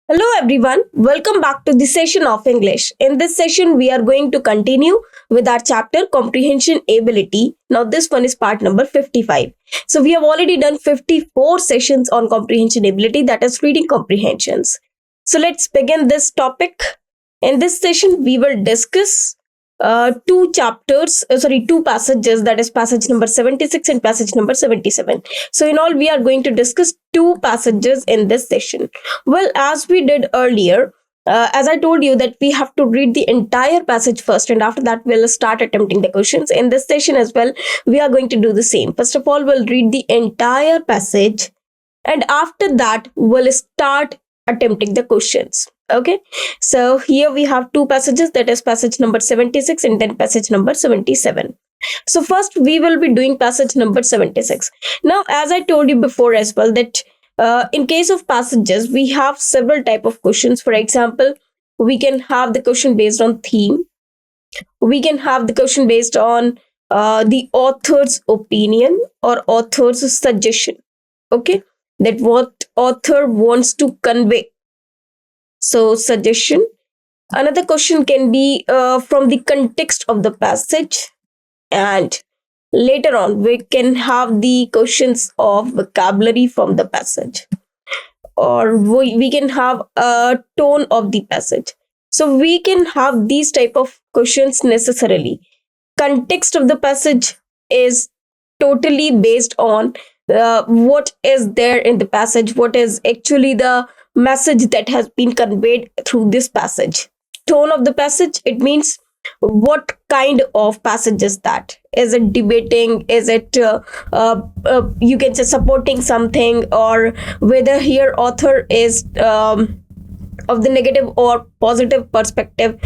Hello everyone, welcome back to the session of English. In this session, we are going to continue with our chapter Comprehension Ability. Now, this one is part number 55. So, we have already done 54 sessions on comprehension ability, that is, reading comprehensions. So, let's begin this topic. In this session, we will discuss two passages, that is passage number 76 and passage number 77. So in all, we are going to discuss two passages in this session. Well, as we did earlier, as I told you that we have to read the entire passage first, and after that we'll start attempting the questions. In this session as well, we are going to do the same. First of all, we'll read the entire passage, and after that we'll start attempting the questions. Okay, so here we have two passages, that is passage number 76 and then passage number 77. So first we will be doing passage number 76. Now, as I told you before as well, that in case of passages, we have several type of questions. For example, we can have the question based on theme. We can have the question based on the author's opinion or author's suggestion. Okay, that what author wants to convey. So suggestion. Another question can be from the context of the passage, and later on we can have the questions of vocabulary from the passage, or we can have a tone of the passage. So we can have these type of questions necessarily. Context of the passage is totally based on what is there in the passage, what is actually the message that has been conveyed through this passage. Tone of the passage, it means what kind of passage is that? Is it debating? Is it you can say supporting something, or whether here author is of the negative or positive perspective.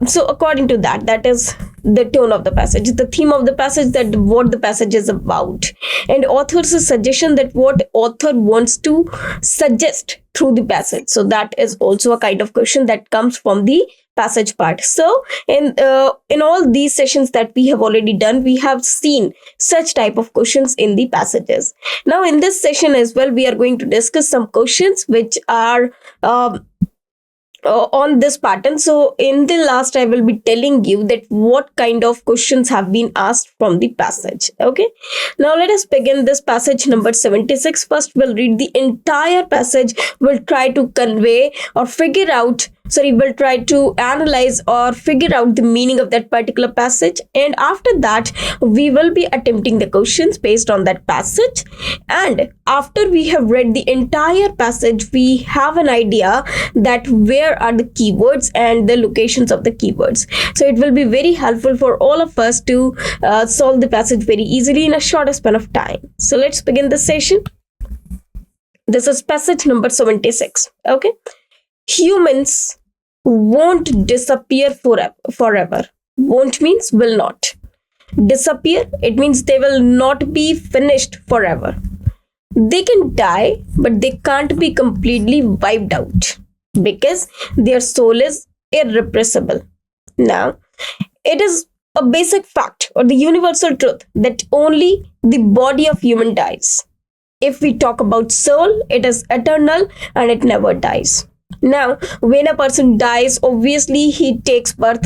So according to that, that is the tone of the passage. The theme of the passage, that what the passage is about, and author's suggestion, that what author wants to suggest through the passage. So that is also a kind of question that comes from the passage part. So in all these sessions that we have already done, we have seen such type of questions in the passages. Now in this session as well, we are going to discuss some questions which are on this pattern. So in the last, I will be telling you that what kind of questions have been asked from the passage. Okay, now let us begin this passage number 76. First, we'll read the entire passage. We'll try to convey or figure out, we'll try to analyze or figure out the meaning of that particular passage, and after that we will be attempting the questions based on that passage. And after we have read the entire passage, we have an idea that where are the keywords and the locations of the keywords. So it will be very helpful for all of us to solve the passage very easily in a shorter span of time. So let's begin the session. This is passage number 76. Okay, humans won't disappear forever. Won't means will not. Disappear, it means they will not be finished forever. They can die, but they can't be completely wiped out because their soul is irrepressible. Now, it is a basic fact or the universal truth that only the body of human dies. If we talk about soul, it is eternal and it never dies. Now, when a person dies, obviously he takes birth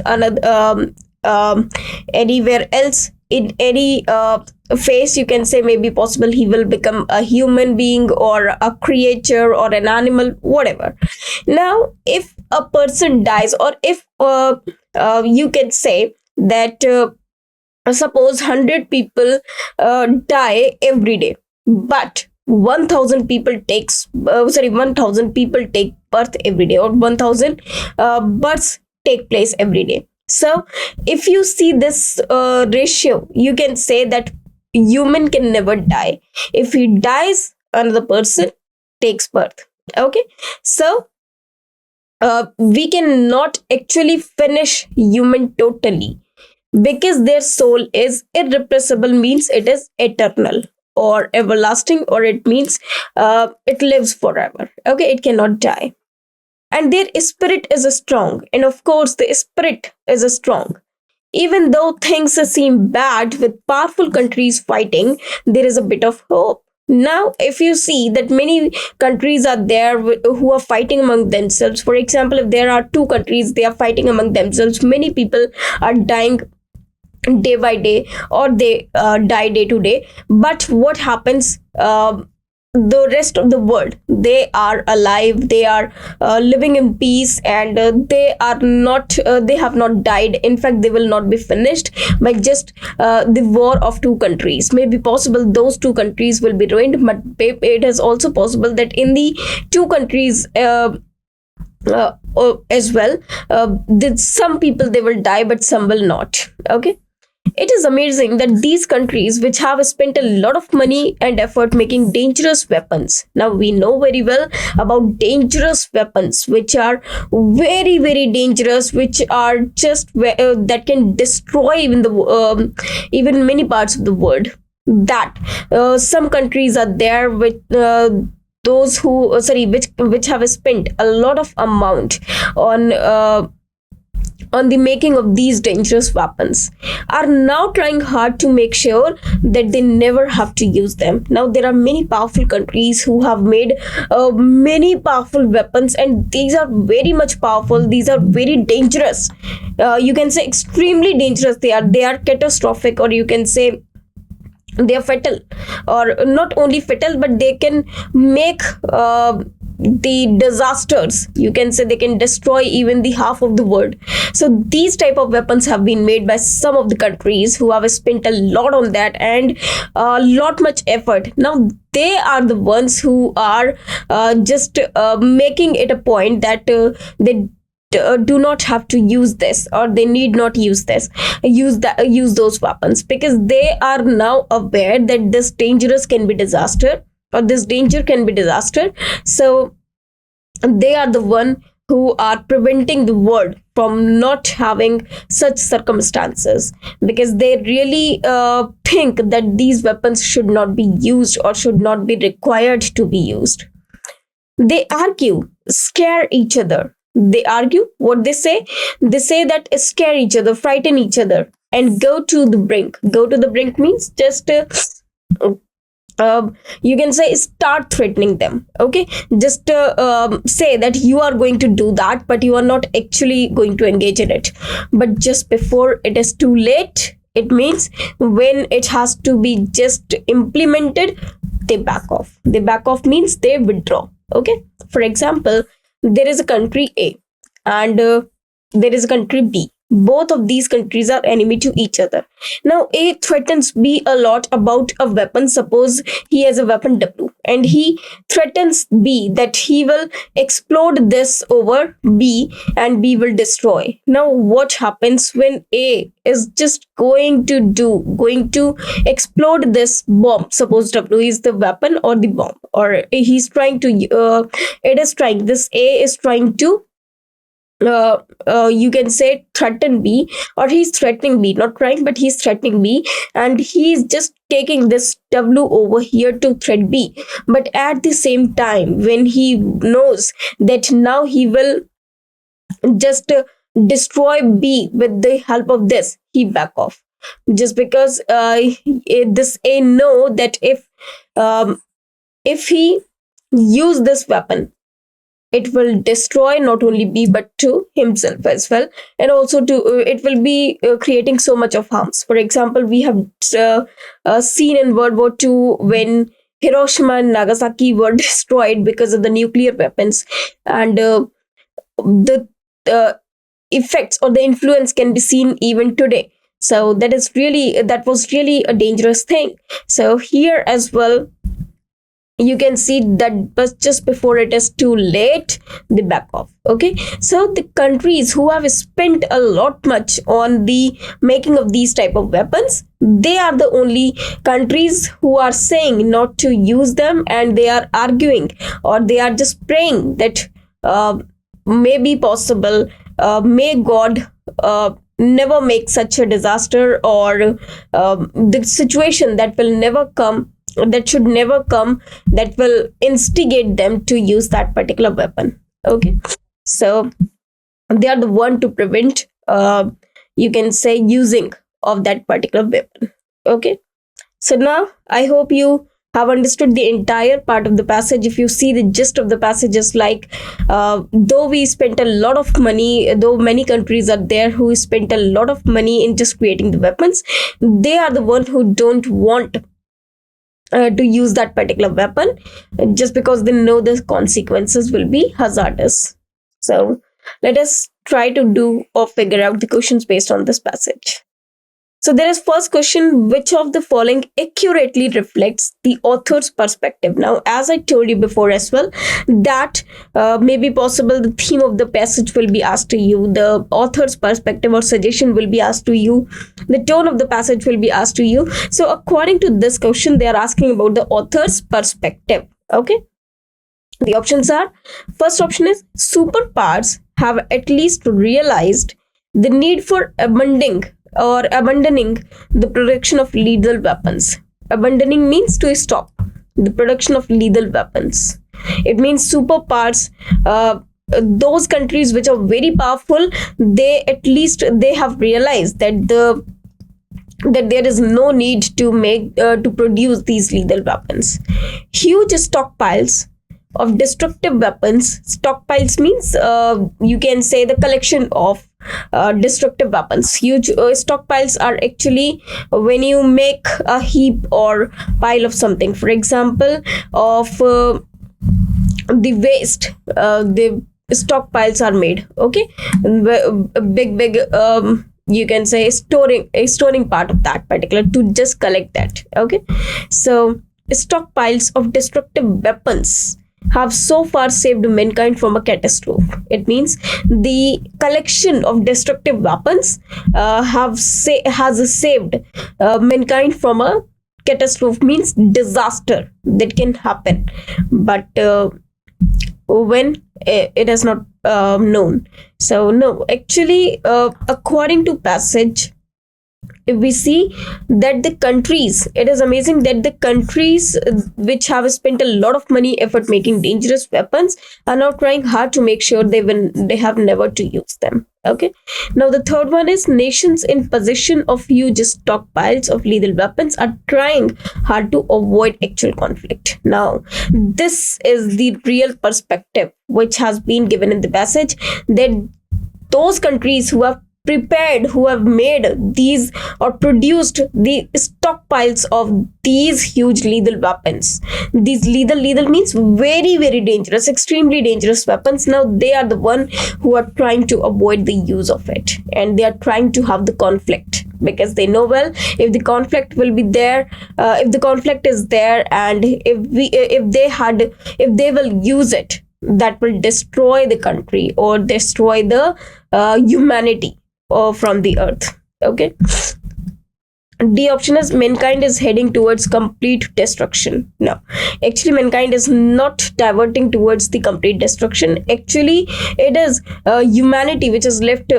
anywhere else in any phase. You can say maybe possible he will become a human being or a creature or an animal, whatever. Now, if a person dies, or if you can say that suppose 100 people die every day, but 1000 people take birth every day, or 1000 births take place every day. So if you see this ratio, you can say that human can never die. If he dies, another person takes birth. Okay, so we cannot actually finish human totally, because their soul is irrepressible, means it is eternal or everlasting, or it means it lives forever. Okay, it cannot die. And their spirit is strong, and of course the spirit is strong. Even though things seem bad with powerful countries fighting, there is a bit of hope. Now, if you see that many countries are there who are fighting among themselves. For example, if there are two countries, they are fighting among themselves. Many people are dying day by day, or they die day to day. But what happens? The rest of the world, they are alive, they are living in peace, and they are not they have not died. In fact, they will not be finished by just the war of two countries. Maybe possible those two countries will be ruined, but it is also possible that in the two countries as well, that some people they will die, but some will not. Okay. It is amazing that these countries, which have spent a lot of money and effort making dangerous weapons, now we know very well about dangerous weapons, which are very, very dangerous, which are just that can destroy even even many parts of the world. That some countries are there with those who sorry which have spent a lot of amount on the making of these dangerous weapons, are now trying hard to make sure that they never have to use them. Now, there are many powerful countries who have made many powerful weapons, and these are very much powerful. These are very dangerous. You can say extremely dangerous. They are catastrophic, or you can say they are fatal, or not only fatal, but they can make the disasters. You can say they can destroy even the half of the world. So these type of weapons have been made by some of the countries who have spent a lot on that, and a lot much effort. Now they are the ones who are just making it a point that they do not have to use this, or they need not use those weapons, because they are now aware that this dangerous can be disaster, or this danger can be disaster. So they are the one who are preventing the world from not having such circumstances, because they really think that these weapons should not be used, or should not be required to be used. They argue, scare each other. They argue what they say. They say that scare each other, frighten each other, and go to the brink. Go to the brink means just you can say start threatening them. Okay, just say that you are going to do that, but you are not actually going to engage in it. But just before it is too late, it means when it has to be just implemented, they back off. They back off means they withdraw. Okay, for example, there is a country A, and there is a country B. Both of these countries are enemy to each other. Now A threatens B a lot about a weapon. Suppose he has a weapon W, and he threatens B that he will explode this over B, and B will destroy. Now what happens when A is just going to explode this bomb? Suppose W is the weapon or the bomb, or he's trying to this A is trying to you can say threaten B, or he's threatening B, not trying, but he's threatening B, and he's just taking this W over here to threat B. But at the same time, when he knows that now he will just destroy B with the help of this, he back off, just because this A know that if he use this weapon, it will destroy not only B but to himself as well, and also to it will be creating so much of harms. For example, we have seen in World War II when Hiroshima and Nagasaki were destroyed because of the nuclear weapons, and the effects or the influence can be seen even today. So that was really a dangerous thing. So here as well, you can see that, but just before it is too late, they back off. Okay, so the countries who have spent a lot much on the making of these type of weapons, they are the only countries who are saying not to use them, and they are arguing, or they are just praying that may be possible, may God never make such a disaster, or the situation that will never come, that should never come, that will instigate them to use that particular weapon. Okay, so they are the one to prevent you can say using of that particular weapon. Okay, so now I hope you have understood the entire part of the passage. If you see the gist of the passage is like, though we spent a lot of money, though many countries are there who spent a lot of money in just creating the weapons, they are the one who don't want to use that particular weapon, just because they know the consequences will be hazardous. So let us try to do or figure out the questions based on this passage. So there is first question: which of the following accurately reflects the author's perspective? Now, as I told you before as well, that may be possible the theme of the passage will be asked to you, the author's perspective or suggestion will be asked to you, the tone of the passage will be asked to you. So according to this question, they are asking about the author's perspective. Okay. The options are, first option is, superpowers have at least realized the need for abandoning the production of lethal weapons. Abandoning means to stop the production of lethal weapons. It means superpowers, those countries which are very powerful, they have realized that there is no need to produce these lethal weapons. Huge stockpiles of destructive weapons. Stockpiles means you can say the collection of destructive weapons. Huge stockpiles are actually when you make a heap or pile of something, for example of the waste, the stockpiles are made. Okay, big you can say storing part of that particular to just collect that. Okay, so stockpiles of destructive weapons have so far saved mankind from a catastrophe. It means the collection of destructive weapons has saved mankind from a catastrophe, means disaster that can happen, but when it is not known. So no, actually according to passage, if we see that the countries, it is amazing that the countries which have spent a lot of money effort making dangerous weapons are now trying hard to make sure they have never to use them. Okay, now the third one is, nations in possession of huge stockpiles of lethal weapons are trying hard to avoid actual conflict. Now this is the real perspective which has been given in the passage, that those countries who have prepared, who have made these or produced the stockpiles of these huge lethal weapons. These lethal means very dangerous, extremely dangerous weapons. Now they are the one who are trying to avoid the use of it, and they are trying to have the conflict, because they know, well, if the conflict will be there, if the conflict is there, and if they will use it, that will destroy the country or destroy the humanity from the earth. Okay, D option is, mankind is heading towards complete destruction. No, actually mankind is not diverting towards the complete destruction. Actually it is humanity which is left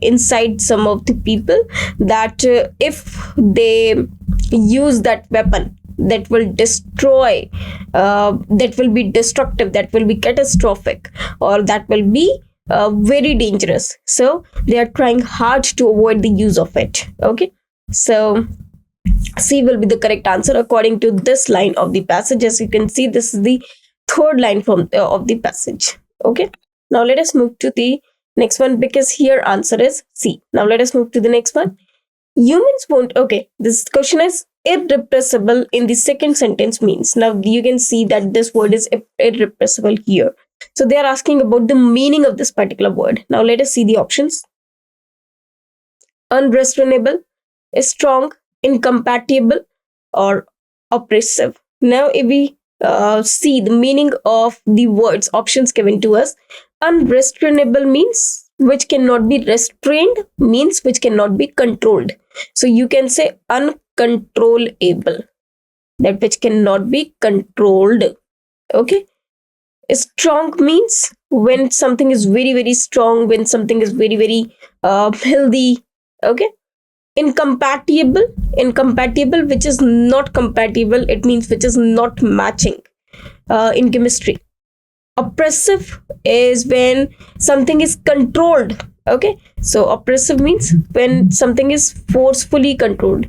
inside some of the people, that if they use that weapon, that will destroy, that will be destructive, that will be catastrophic, or that will be very dangerous. So they are trying hard to avoid the use of it. Okay, so C will be the correct answer according to this line of the passage. As you can see, this is the third line from of the passage. Okay, now let us move to the next one, because here answer is C. Now let us move to the next one. Humans won't. Okay, this question is, irrepressible in the second sentence means. Now you can see that this word is irrepressible here. So they are asking about the meaning of this particular word. Now let us see the options. Unrestrainable, strong, incompatible, or oppressive. Now if we see the meaning of the words, options given to us, unrestrainable means which cannot be restrained, means which cannot be controlled. So you can say uncontrollable, that which cannot be controlled. Okay, strong means when something is very strong, when something is very healthy. Okay, incompatible which is not compatible, it means which is not matching in chemistry. Oppressive is when something is controlled. Okay, so oppressive means when something is forcefully controlled,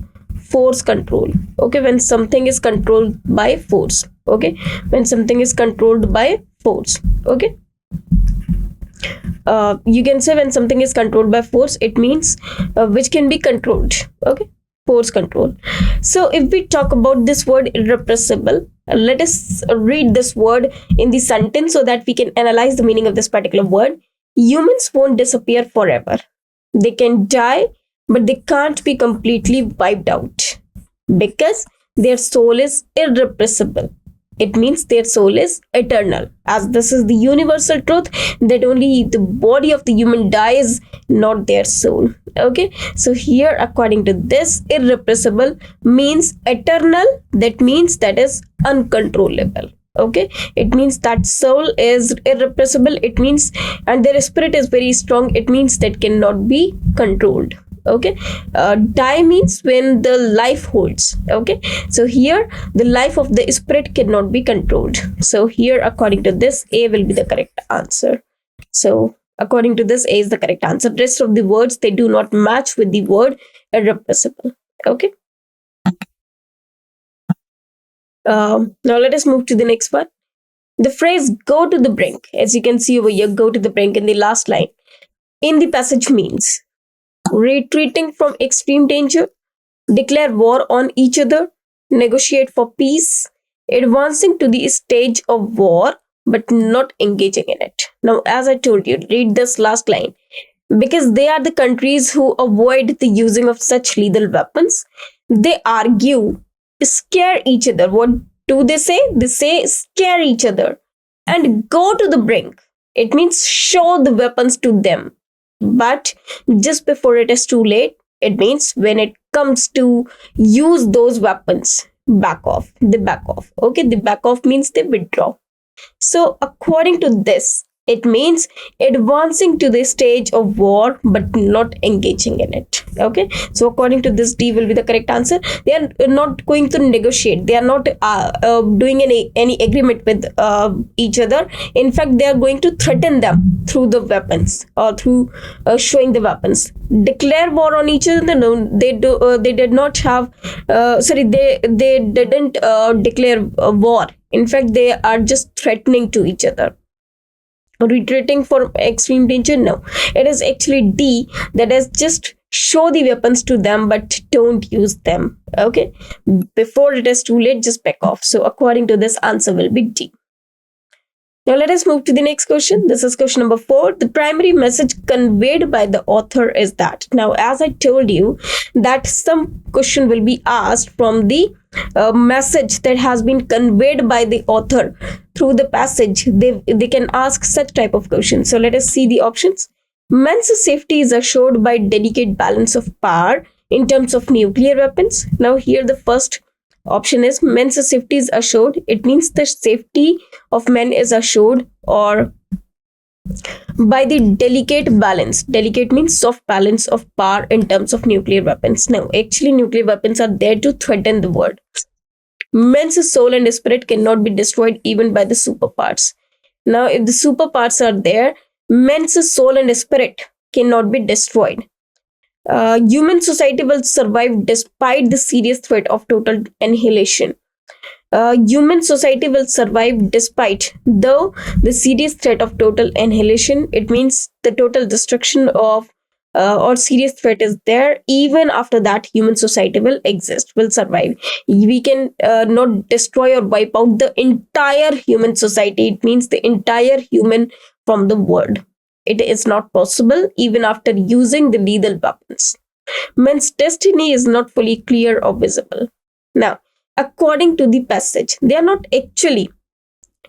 force control. Okay, when something is controlled by force. Okay, when something is controlled by force. Okay, you can say when something is controlled by force, it means which can be controlled. Okay, force control. So if we talk about this word irrepressible, let us read this word in the sentence so that we can analyze the meaning of this particular word. Humans won't disappear forever. They can die, but they can't be completely wiped out because their soul is irrepressible. It means their soul is eternal, as this is the universal truth that only the body of the human dies, not their soul. Okay, so here, according to this, irrepressible means eternal. That means that is uncontrollable. Okay, it means that soul is irrepressible. It means, and their spirit is very strong. It means that cannot be controlled. Okay, die means when the life holds. Okay, so here the life of the spirit cannot be controlled. So here, according to this, A will be the correct answer. So according to this, A is the correct answer. Rest of the words, they do not match with the word irrepressible. Okay, now let us move to the next one. The phrase go to the brink, as you can see over here, go to the brink in the last line in the passage means retreating from extreme danger, declare war on each other, negotiate for peace, advancing to the stage of war but not engaging in it. Now, as I told you, read this last line. Because they are the countries who avoid the using of such lethal weapons, they argue, scare each other. What do they say? They say scare each other and go to the brink. It means show the weapons to them. But just before it is too late, it means when it comes to use those weapons, back off. They back off. Okay, the back off means they withdraw. So according to this, it means advancing to the stage of war but not engaging in it. Okay, so according to this, D will be the correct answer. They are not going to negotiate. They are not doing any agreement with each other. In fact, they are going to threaten them through the weapons or through showing the weapons. Declare war on each other. No, they do. They did not have. They didn't declare war. In fact, they are just threatening to each other. Retreating from extreme danger? No, it is actually D, that is just show the weapons to them but don't use them. Okay, before it is too late, just back off. So according to this, answer will be D. Now let us move to the next question. This is question number 4. The primary message conveyed by the author is that. Now, as I told you that some question will be asked from the message that has been conveyed by the author through the passage. They can ask such type of questions. So let us see the options. Men's safety is assured by delicate balance of power in terms of nuclear weapons. Now here the first option is men's safety is assured. It means the safety of men is assured or by the delicate balance. Delicate means soft balance of power in terms of nuclear weapons. Now, actually, nuclear weapons are there to threaten the world. Men's soul and spirit cannot be destroyed even by the super parts. Now, if the super parts are there, men's soul and spirit cannot be destroyed. Human society will survive despite the serious threat of total annihilation. Human society will survive despite though the serious threat of total annihilation. It means the total destruction of or serious threat is there. Even after that, human society will exist, will survive. We can not destroy or wipe out the entire human society. It means the entire human from the world. It is not possible even after using the lethal weapons. Man's destiny is not fully clear or visible. Now, according to the passage, they are not actually.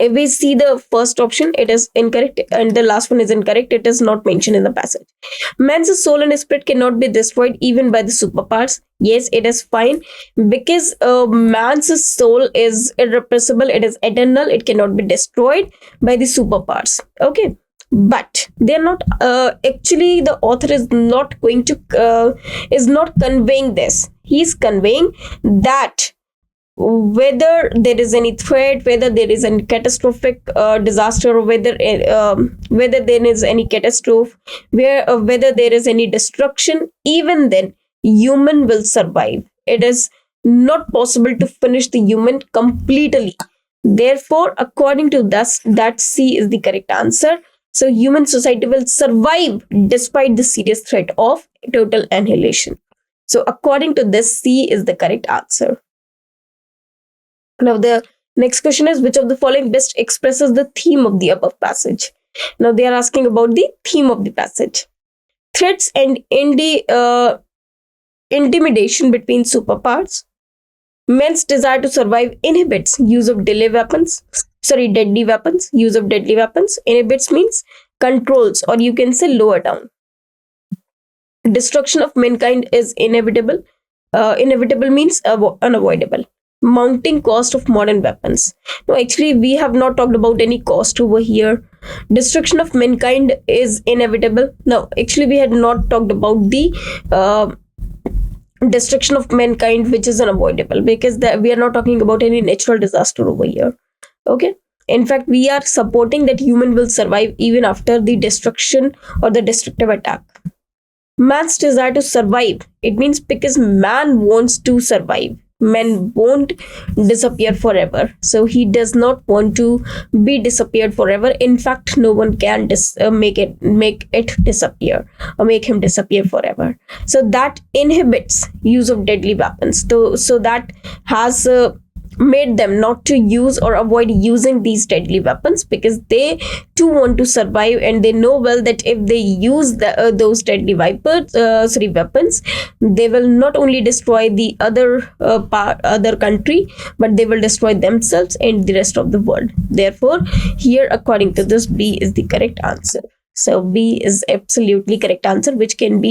If we see the first option, it is incorrect, and the last one is incorrect. It is not mentioned in the passage. Man's soul and spirit cannot be destroyed even by the super parts. Yes, it is fine because man's soul is irrepressible. It is eternal. It cannot be destroyed by the super parts. Okay. But they are not actually, the author is not going to is not conveying this. He is conveying that whether there is any threat, whether there is any catastrophic disaster, or whether there is any catastrophe, whether there is any destruction, even then human will survive. it is not possible to finish the human completely. Therefore, according to this, that C is the correct answer. So human society will survive despite the serious threat of total annihilation. So according to this, C is the correct answer. Now the next question is, which of the following best expresses the theme of the above passage? Now they are asking about the theme of the passage. Threats and intimidation between superpowers. Men's desire to survive inhibits use of deadly weapons. Use of deadly weapons. Inhibits means controls, or you can say lower down. Destruction of mankind is inevitable. Inevitable means unavoidable. Mounting cost of modern weapons. No, actually, we have not talked about any cost over here. Destruction of mankind is inevitable. No, actually, we had not talked about the destruction of mankind, which is unavoidable, because we are not talking about any natural disaster over here. Okay. In fact, we are supporting that human will survive even after the destruction or the destructive attack. Man's desire to survive. It means because man wants to survive. Man won't disappear forever. So he does not want to be disappeared forever. In fact, no one can make it disappear or make him disappear forever. So that inhibits use of deadly weapons. So that has made them not to use or avoid using these deadly weapons, because they too want to survive, and they know well that if they use those deadly weapons, they will not only destroy the other country, but they will destroy themselves and the rest of the world. Therefore, here according to this, B is the correct answer. So B is absolutely correct answer, which can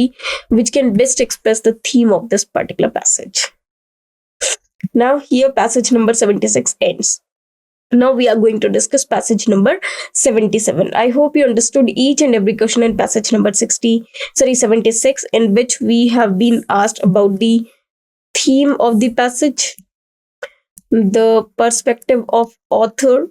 best express the theme of this particular passage. Now here passage number 76 ends. Now we are going to discuss passage number 77. I hope you understood each and every question in passage number 76, in which we have been asked about the theme of the passage, the perspective of author.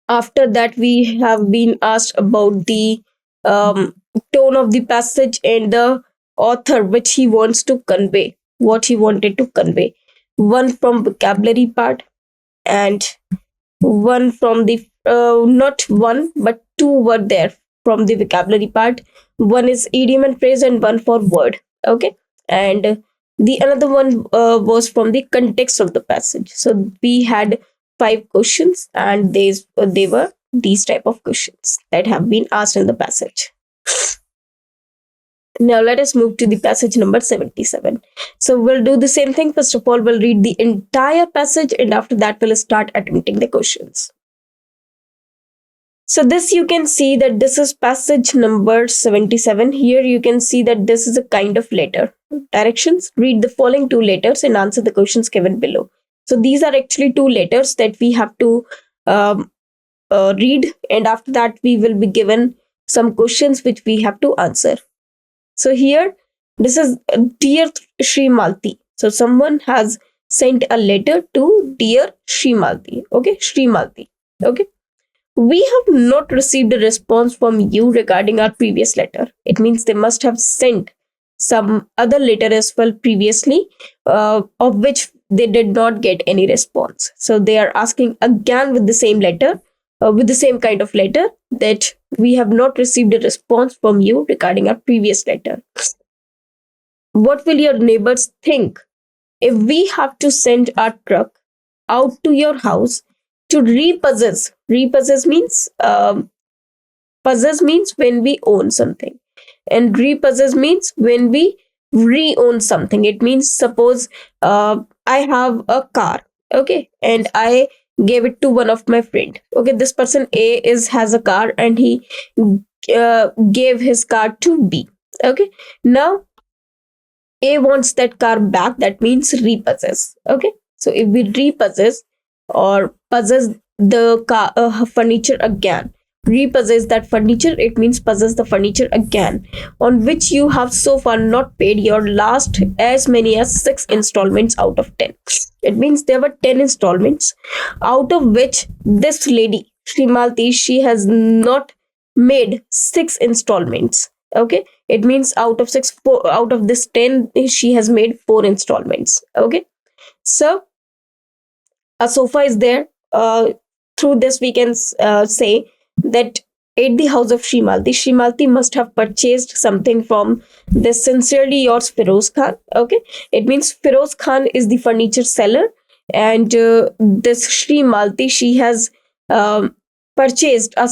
After that, we have been asked about the tone of the passage and the author, which he wants to convey, what he wanted to convey. One from vocabulary part, and one from the not one but two were there from the vocabulary part. One is idiom and phrase, and one for word. Okay, and the another one was from the context of the passage. So we had 5 questions, and they were these type of questions that have been asked in the passage. Now let us move to the passage number 77. So we'll do the same thing. First of all, we'll read the entire passage, and after that we'll start attempting the questions. So this, you can see that this is passage number 77. Here you can see that this is a kind of letter. Directions: read the following 2 letters and answer the questions given below. So these are actually 2 letters that we have to read, and after that we will be given some questions which we have to answer. So here, this is Dear Shri Malti. So someone has sent a letter to Dear Shri Malti. Okay, Shri Malti. Okay. We have not received a response from you regarding our previous letter. It means they must have sent some other letter as well previously, of which they did not get any response. So they are asking again with the same letter, with the same kind of letter, that we have not received a response from you regarding our previous letter. What will your neighbors think if we have to send our truck out to your house to repossess? Repossess means possess means when we own something, and repossess means when we re-own something. It means, suppose I have a car, okay, and I gave it to one of my friend. Okay, this person A has a car, and he gave his car to B. Okay, now A wants that car back. That means repossess. Okay, so if we repossess or possess the car furniture again, repossess that furniture, it means possess the furniture again, on which you have so far not paid your last as many as 6 installments out of 10. It means there were 10 installments, out of which this lady Shrimalti, she has not made 6 installments. Okay, it means out of 6, 4, out of this 10, she has made 4 installments. Okay, so a sofa is there. Through this, we can say that at the house of Shrimalti must have purchased something from this sincerely yours Feroz Khan. Okay, it means Feroz Khan is the furniture seller, and this Shrimalti, she has um, purchased of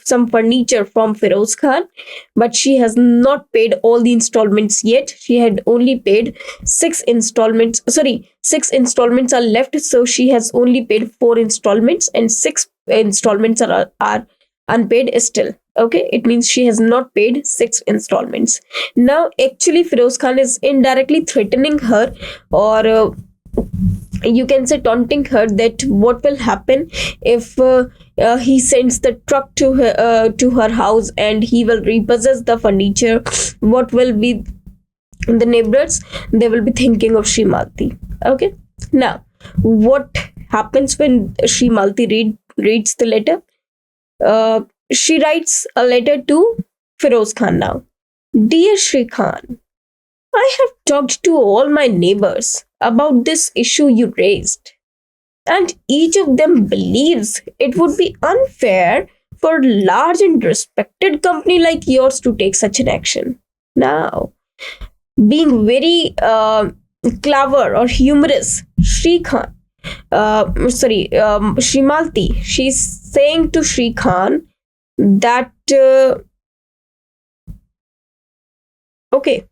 some furniture from Feroz Khan, but she has not paid all the installments yet. She had only paid 6 installments. Sorry, 6 installments are left, so she has only paid 4 installments, and 6 installments are unpaid still. Okay, it means she has not paid 6 installments. Now, actually, Feroz Khan is indirectly threatening her, or you can say taunting her, that what will happen if he sends the truck to her house and he will repossess the furniture. What will be the neighbors? They will be thinking of Shrimalti. Okay, now what happens when Shrimalti reads the letter? She writes a letter to Feroz Khan now. Dear Shri Khan, I have talked to all my neighbors about this issue you raised, and each of them believes it would be unfair for a large and respected company like yours to take such an action. Now, being very clever or humorous, Shrimalti, she's saying to Shri Khan that, okay,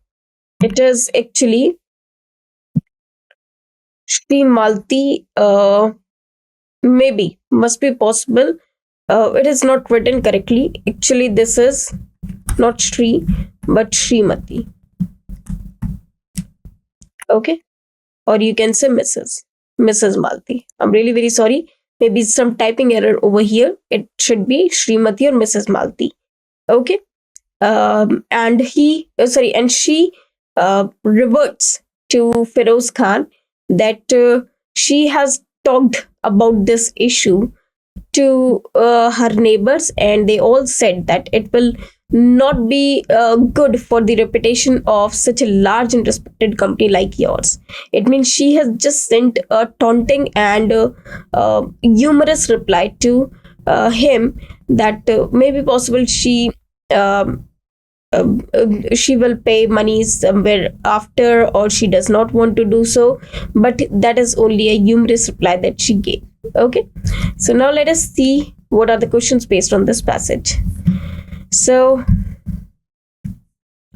it is actually Shrimalti, maybe, must be possible. It is not written correctly. Actually, this is not Shri, but Shrimati. Okay, or you can say Mrs. Malti. I'm really very sorry. Maybe some typing error over here. It should be Shrimati or Mrs. Malti. Okay, and she reverts to Feroz Khan that she has talked about this issue to her neighbors, and they all said that it will not be good for the reputation of such a large and respected company like yours. It means she has just sent a taunting and humorous reply to him, that maybe possible um, she will pay money somewhere after, or she does not want to do so, but that is only a humorous reply that she gave. Okay, so now let us see what are the questions based on this passage. So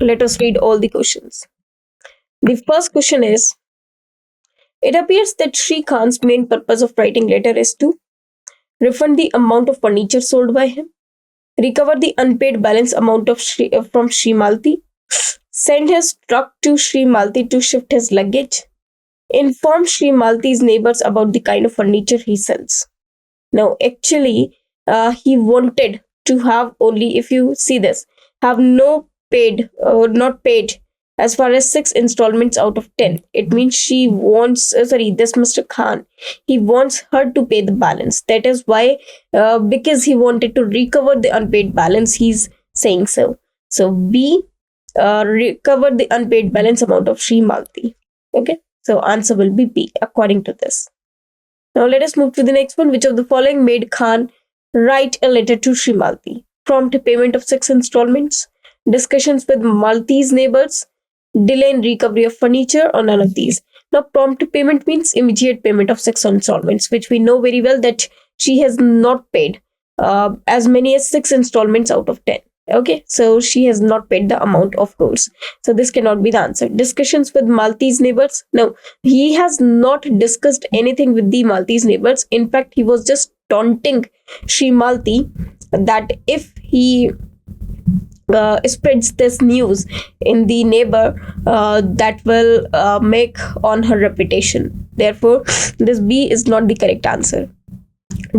let us read all the questions. The first question is, it appears that Sri Khan's main purpose of writing letter is to refund the amount of furniture sold by him, recover the unpaid balance amount of from Shrimalti, send his truck to Shrimalti to shift his luggage, inform Shrimalti's neighbors about the kind of furniture he sells. Now, actually, he wanted to have only, if you see this, have no paid or not paid as far as 6 installments out of 10. It means she wants, this Mr. Khan, he wants her to pay the balance. That is why, because he wanted to recover the unpaid balance, he's saying so. So, B, recover the unpaid balance amount of Shrimalti. Okay, so answer will be B according to this. Now let us move to the next one. Which of the following made Khan write a letter to Shrimalti? Prompt payment of 6 installments, discussions with Malti's neighbors, delay in recovery of furniture, or none of these. Now, prompt payment means immediate payment of 6 installments, which we know very well that she has not paid as many as 6 installments out of 10. Okay, so she has not paid the amount, of course. So this cannot be the answer. Discussions with Malti's neighbors. No, he has not discussed anything with the Malti's neighbors. In fact, he was just taunting Shrimalti that if he spreads this news in the neighbor, that will make on her reputation. Therefore, this B is not the correct answer.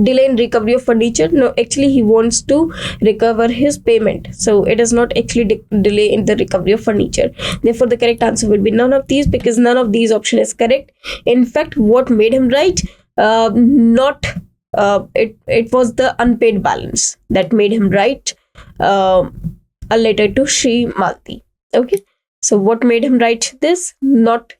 Delay in recovery of furniture. No, actually he wants to recover his payment, so it is not actually delay in the recovery of furniture. Therefore, the correct answer will be none of these, because none of these option is correct. In fact, what made him write, not it was the unpaid balance that made him write a letter to Sri Malti. Okay, so what made him write this? Not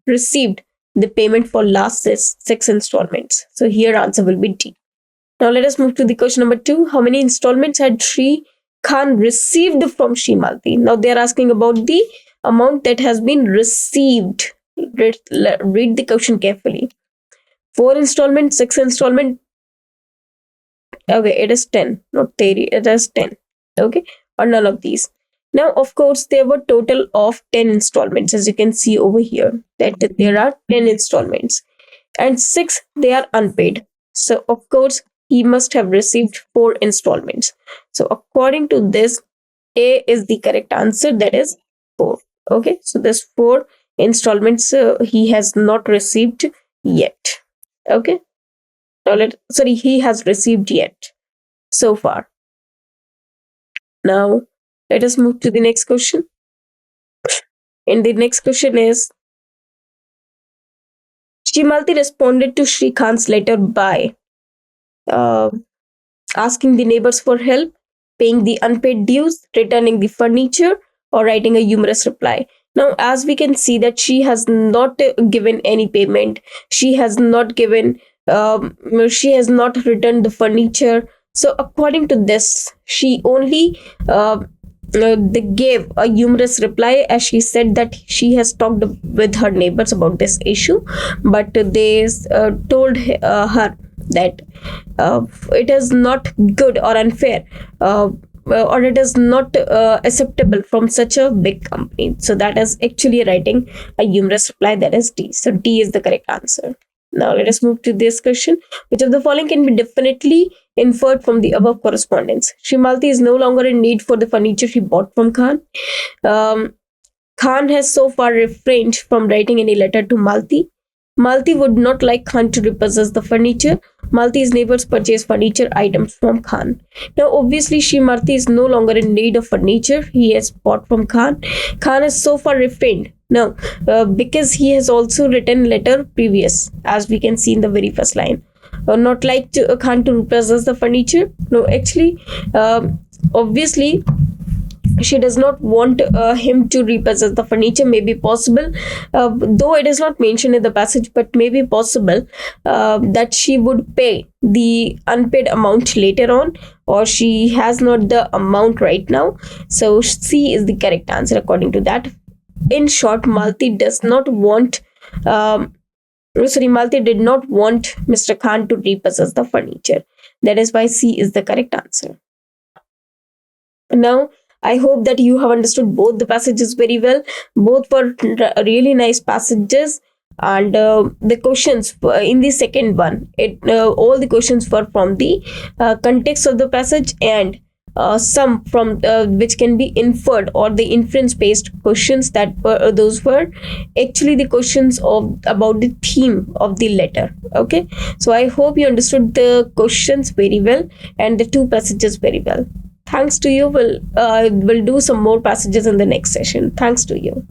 received the payment for last six installments. So here answer will be D. Now let us move to the question number 2. How many installments had Sri Khan received from Sri Malti? Now they are asking about the amount that has been received. Read the question carefully. 4 installment, 6 installment. Okay, it is 10, not 30. It is 10. Okay, or none of these. Now, of course, there were total of 10 installments, as you can see over here, that there are 10 installments, and 6 they are unpaid. So, of course, he must have received 4 installments. So, according to this, A is the correct answer. That is 4. Okay, so this 4 installments he has not received yet. Okay, now he has received yet so far. Now let us move to the next question. And the next question is, Sri Malti responded to Sri Khan's letter by asking the neighbors for help, paying the unpaid dues, returning the furniture, or writing a humorous reply. Now, as we can see that she has not given any payment, she has not given, she has not returned the furniture. So, according to this, she only they gave a humorous reply, as she said that she has talked with her neighbors about this issue, but they told her that it is not good or unfair, or it is not acceptable from such a big company. So that is actually writing a humorous reply. That is D. So D is the correct answer. Now let us move to this question. Which of the following can be definitely inferred from the above correspondence? Sri Malti is no longer in need for the furniture she bought from Khan. Khan has so far refrained from writing any letter to Malti. Malti would not like Khan to repossess the furniture. Malti's neighbors purchase furniture items from Khan. Now, obviously, Sri Malti is no longer in need of furniture he has bought from Khan. Khan has so far refrained. Now, because he has also written letter previous, as we can see in the very first line. Not like Khan to repossess the furniture. No, actually, obviously, she does not want him to repossess the furniture. May be possible, though it is not mentioned in the passage, but may be possible that she would pay the unpaid amount later on, or she has not the amount right now. So C is the correct answer according to that. In short, Malti does not want Malti did not want Mr. Khan to repossess the furniture. That is why C is the correct answer. Now, I hope that you have understood both the passages very well. Both were really nice passages, and the questions in the second one, all the questions were from the context of the passage, and some from which can be inferred, or the inference based questions that were those were actually the questions of about the theme of the letter. Okay, so I hope you understood the questions very well and the two passages very well. Thanks to you. We'll do some more passages in the next session. Thanks to you.